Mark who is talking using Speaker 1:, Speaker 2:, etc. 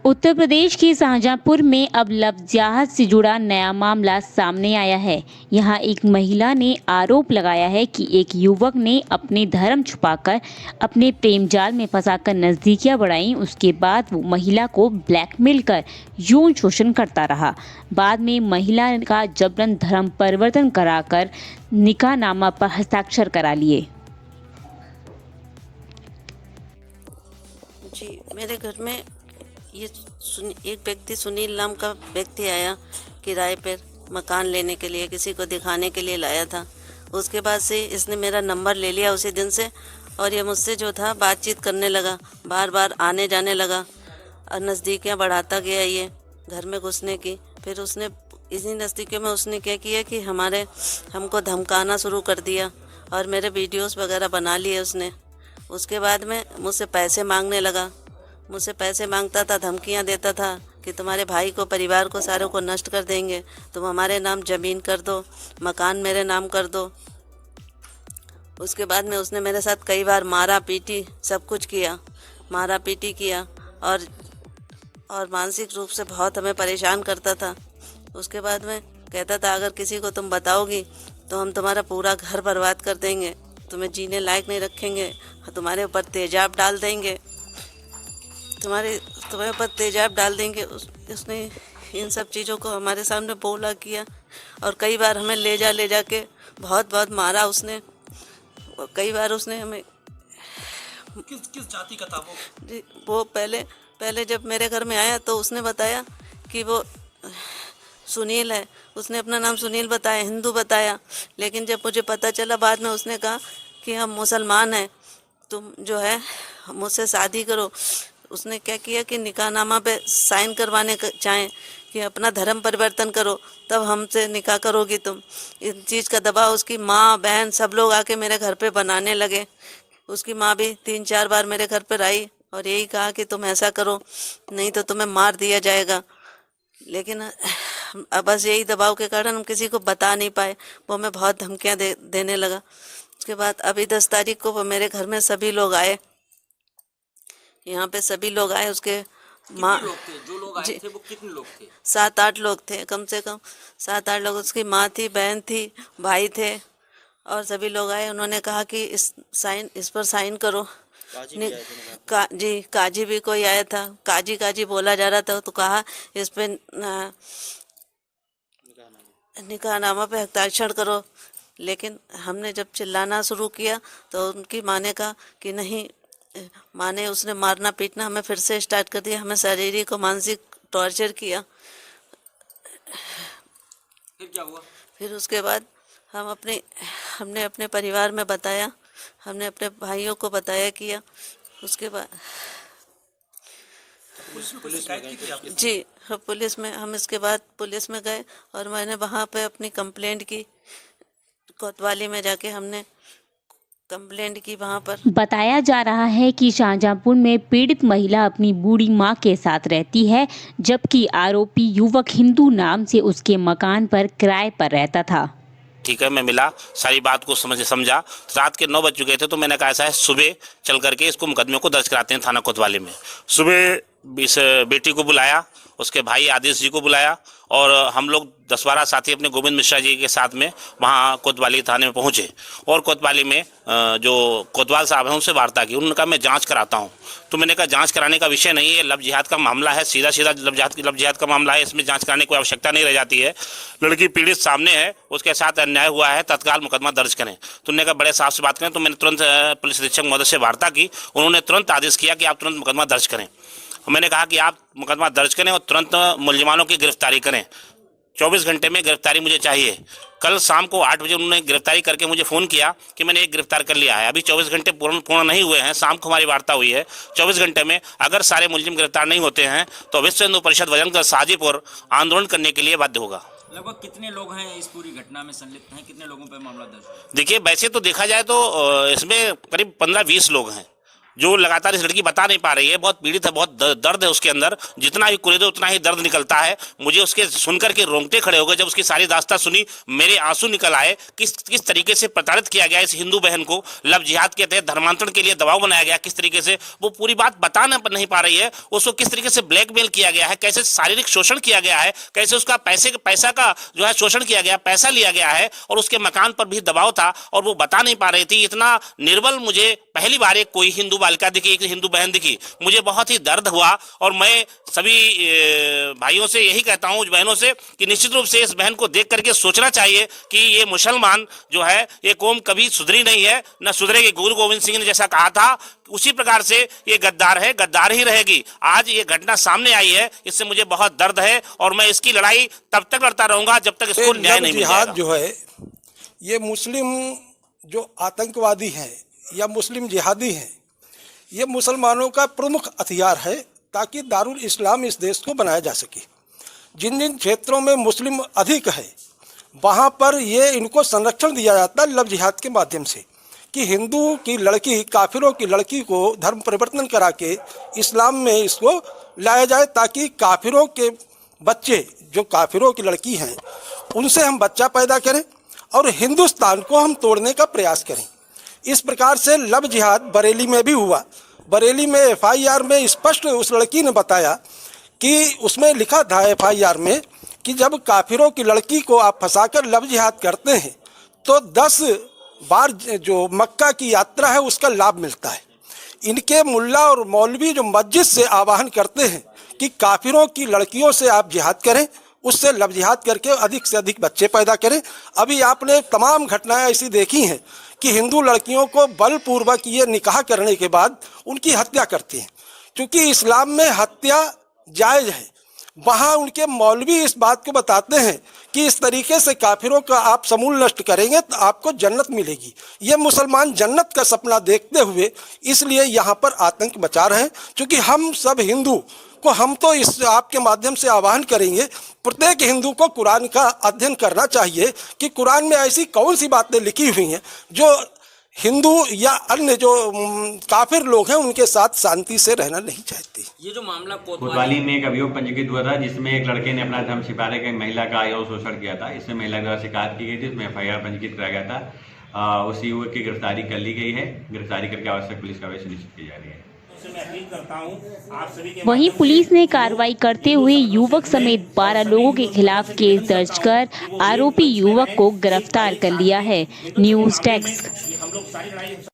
Speaker 1: उत्तर प्रदेश के शाहजहांपुर में अब लव जिहाद से जुड़ा नया मामला सामने आया है। यहां एक महिला ने आरोप लगाया है कि एक युवक ने अपने धर्म छुपाकर अपने प्रेम जाल में फंसाकर नजदीकियां बढ़ाई। उसके बाद वो महिला को ब्लैकमेल कर यौन शोषण करता रहा। बाद में महिला का जबरन धर्म परिवर्तन कराकर निकाहनामा पर हस्ताक्षर करा लिए।
Speaker 2: जी, मेरे घर में एक व्यक्ति सुनील नाम का व्यक्ति आया, किराए पर मकान लेने के लिए, किसी को दिखाने के लिए लाया था। उसके बाद से इसने मेरा नंबर ले लिया उसी दिन से, और ये मुझसे जो था बातचीत करने लगा, बार बार आने जाने लगा और नज़दीकियाँ बढ़ाता गया ये घर में घुसने की। फिर उसने इसी नज़दीकियों में उसने क्या किया कि हमको धमकाना शुरू कर दिया और मेरे वीडियोस वगैरह बना लिए उसने। उसके बाद में मुझसे पैसे मांगने लगा, मुझसे पैसे मांगता था, धमकियां देता था कि तुम्हारे भाई को, परिवार को, सारों को नष्ट कर देंगे, तुम हमारे नाम ज़मीन कर दो, मकान मेरे नाम कर दो। उसके बाद में उसने मेरे साथ कई बार मारा पीटी, सब कुछ किया, मारा पीटी किया और मानसिक रूप से बहुत हमें परेशान करता था। उसके बाद में कहता था अगर किसी को तुम बताओगी तो हम तुम्हारा पूरा घर बर्बाद कर देंगे, तुम्हें जीने लायक नहीं रखेंगे, तुम्हारे ऊपर तेजाब डाल देंगे, तुम्हारे ऊपर तेजाब डाल देंगे। उसने इन सब चीज़ों को हमारे सामने बोला किया और कई बार हमें ले जा के बहुत मारा उसने। कई बार उसने हमें
Speaker 3: किस जाति का था वो?
Speaker 2: जी, वो पहले जब मेरे घर में आया तो उसने बताया कि वो सुनील है, उसने अपना नाम सुनील बताया, हिंदू बताया। लेकिन जब मुझे पता चला बाद में, उसने कहा कि हम मुसलमान हैं, तुम जो है मुझसे शादी करो। उसने क्या किया कि निकाहनामा पे साइन करवाने चाहें कि अपना धर्म परिवर्तन करो तब हमसे निकाह करोगी तुम। इस चीज़ का दबाव उसकी माँ, बहन, सब लोग आके मेरे घर पे बनाने लगे। उसकी माँ भी 3-4 बार मेरे घर पर आई और यही कहा कि तुम ऐसा करो नहीं तो तुम्हें मार दिया जाएगा। लेकिन अब बस यही दबाव के कारण हम किसी को बता नहीं पाए। वो हमें बहुत धमकियाँ देने लगा। उसके बाद अभी 10 तारीख को वो मेरे घर में सभी लोग आए, यहाँ पे सभी लोग आए। उसके माँ,
Speaker 3: जो लोग आए थे वो कितने लोग थे?
Speaker 2: 7-8 लोग थे, कम से कम 7-8 लोग। उसकी माँ थी, बहन थी, भाई थे और सभी लोग आए। उन्होंने कहा कि इस पर साइन करो। जी, काजी भी कोई आया था, काजी बोला जा रहा था। तो कहा इस पे निकाहनामा पे हस्ताक्षर करो। लेकिन हमने जब चिल्लाना शुरू किया तो उनकी माँ ने कहा कि नहीं। माँ ने उसने मारना पीटना हमें फिर से स्टार्ट कर दिया, हमें शारीरिक और मानसिक टॉर्चर किया।
Speaker 3: फिर क्या हुआ?
Speaker 2: फिर उसके बाद हमने अपने परिवार में बताया, हमने अपने भाइयों को बताया किया। उसके बाद
Speaker 3: पुलिस शिकायत की थी आपके?
Speaker 2: जी, हम इसके बाद पुलिस में गए और मैंने वहाँ पे अपनी कंप्लेंट की। कोतवाली में जाके हमने कंप्लेंट की वहाँ पर।
Speaker 1: बताया जा रहा है कि शाहजहांपुर में पीड़ित महिला अपनी बूढ़ी मां के साथ रहती है, जबकि आरोपी युवक हिंदू नाम से उसके मकान पर किराए पर रहता था।
Speaker 4: ठीक है, मैं मिला, सारी बात को समझा। रात के 9 बज चुके थे तो मैंने कहा ऐसा है, सुबह चल करके इसको मुकदमे को दर्ज कराते हैं थाना कोतवाली में। सुबह इस बेटी को बुलाया, उसके भाई आदेश जी को बुलाया और हम लोग 10-12 साथी अपने गोविंद मिश्रा जी के साथ में वहाँ कोतवाली थाने में पहुँचे और कोतवाली में जो कोतवाल साहब हैं उनसे वार्ता की। उन्होंने कहा मैं जांच कराता हूँ। तो मैंने कहा जांच कराने का विषय नहीं है, लव जिहाद का मामला है, सीधा लव जिहाद का मामला है, इसमें जांच कराने की कोई आवश्यकता नहीं रह जाती है। लड़की पीड़ित सामने है, उसके साथ अन्याय हुआ है, तत्काल मुकदमा दर्ज करें। तो उन्होंने कहा बड़े साफ से बात करें। तो मैंने तुरंत पुलिस अधीक्षक महोदय से वार्ता की, उन्होंने तुरंत आदेश किया कि आप तुरंत मुकदमा दर्ज करें। मैंने कहा कि आप मुकदमा दर्ज करें और तुरंत मुलजिमानों की गिरफ्तारी करें। 24 घंटे में गिरफ्तारी मुझे चाहिए। कल शाम को 8 बजे उन्होंने गिरफ्तारी करके मुझे फ़ोन किया कि मैंने एक गिरफ्तार कर लिया है। अभी 24 घंटे पूर्ण नहीं हुए हैं, शाम को हमारी वार्ता हुई है। 24 घंटे में अगर सारे मुलजिम गिरफ्तार नहीं होते हैं तो विश्व हिंदू परिषद वजनकर साजीपुर आंदोलन करने के लिए बाध्य होगा।
Speaker 3: लगभग कितने लोग हैं इस पूरी घटना में संलिप्त हैं? कितने लोगों पर मामला दर्ज है?
Speaker 4: देखिए, वैसे तो देखा जाए तो इसमें करीब 15-20 लोग हैं जो लगातार इस लड़की बता नहीं पा रही है, बहुत पीड़ित है, बहुत दर्द है उसके अंदर, जितना ही कुरेदो उतना ही दर्द निकलता है। मुझे उसके सुनकर के रोंगटे खड़े हो गए जब उसकी सारी दास्तां सुनी, मेरे आंसू निकल आए। किस तरीके से प्रताड़ित किया गया इस हिंदू बहन को, लव जिहाद के तहत धर्मांतरण के लिए दबाव बनाया गया, किस तरीके से वो पूरी बात बताना नहीं पा रही है। उसको किस तरीके से ब्लैकमेल किया गया है, कैसे शारीरिक शोषण किया गया है, कैसे उसका पैसा का जो है शोषण किया गया, पैसा लिया गया है, और उसके मकान पर भी दबाव था और वो बता नहीं पा रही थी। इतना निर्बल मुझे पहली बार एक कोई हिंदू बालिका दिखी, एक हिंदू बहन दिखी, मुझे बहुत ही दर्द हुआ। और मैं सभी भाइयों से यही कहता हूं, बहनों से, कि निश्चित रूप से इस बहन को देख करके सोचना चाहिए कि ये मुसलमान जो है, ये कौम कभी सुधरी नहीं है, न सुधरेगी। गुरु गोविंद सिंह ने जैसा कहा था उसी प्रकार से ये गद्दार है, गद्दार ही रहेगी। आज ये घटना सामने आई है, इससे मुझे बहुत दर्द है और मैं इसकी लड़ाई तब तक लड़ता रहूंगा जब तक इसको न्याय नहीं मिलेगा।
Speaker 5: जिहाद जो है, ये मुस्लिम जो आतंकवादी हैं या मुस्लिम जिहादी हैं, ये मुसलमानों का प्रमुख हथियार है ताकि दारुल इस्लाम इस देश को बनाया जा सके। जिन जिन क्षेत्रों में मुस्लिम अधिक है वहाँ पर ये इनको संरक्षण दिया जाता है लव जिहाद के माध्यम से, कि हिंदू की लड़की, काफिरों की लड़की को धर्म परिवर्तन करा के इस्लाम में इसको लाया जाए, ताकि काफिरों के बच्चे, जो काफिरों की लड़की हैं, उनसे हम बच्चा पैदा करें और हिंदुस्तान को हम तोड़ने का प्रयास करें। इस प्रकार से लव जिहाद बरेली में भी हुआ। बरेली में FIR में स्पष्ट उस लड़की ने बताया कि उसमें लिखा था FIR में कि जब काफिरों की लड़की को आप फंसाकर लव जिहाद करते हैं तो 10 बार जो मक्का की यात्रा है उसका लाभ मिलता है। इनके मुल्ला और मौलवी जो मस्जिद से आह्वान करते हैं कि काफिरों की लड़कियों से आप जिहाद करें, उससे लव जिहाद करके अधिक से अधिक बच्चे पैदा करें। अभी आपने तमाम घटनाएं ऐसी देखी हैं कि हिंदू लड़कियों को बलपूर्वक ये निकाह करने के बाद उनकी हत्या करते हैं। क्योंकि इस्लाम में हत्या जायज़ है, वहाँ उनके मौलवी इस बात को बताते हैं कि इस तरीके से काफिरों का आप समूल नष्ट करेंगे तो आपको जन्नत मिलेगी। ये मुसलमान जन्नत का सपना देखते हुए इसलिए यहाँ पर आतंक मचा रहे हैं। क्योंकि हम सब हिंदू को, हम तो इस आपके माध्यम से आह्वान करेंगे, प्रत्येक हिंदू को कुरान का अध्ययन करना चाहिए कि कुरान में ऐसी कौन सी बातें लिखी हुई हैं जो हिंदू या अन्य जो काफिर लोग हैं उनके साथ शांति से रहना नहीं चाहते।
Speaker 3: ये जो मामला
Speaker 6: कोतवाली में एक अभियोग पंजीकृत हुआ था जिसमें एक लड़के ने अपना धर्म छिपाने के महिला का यौन शोषण किया था। इसमें महिला द्वारा शिकायत की गई थी, उसमें FIR पंजीकृत कराया गया था। उस युवक की गिरफ्तारी कर ली गई है। गिरफ्तारी करके आवश्यक पुलिस कार्रवाई सुनिश्चित की जा रही है।
Speaker 1: वहीं पुलिस ने कार्रवाई करते हुए युवक समेत 12 लोगों के खिलाफ केस दर्ज कर आरोपी युवक को गिरफ्तार कर लिया है। News desk.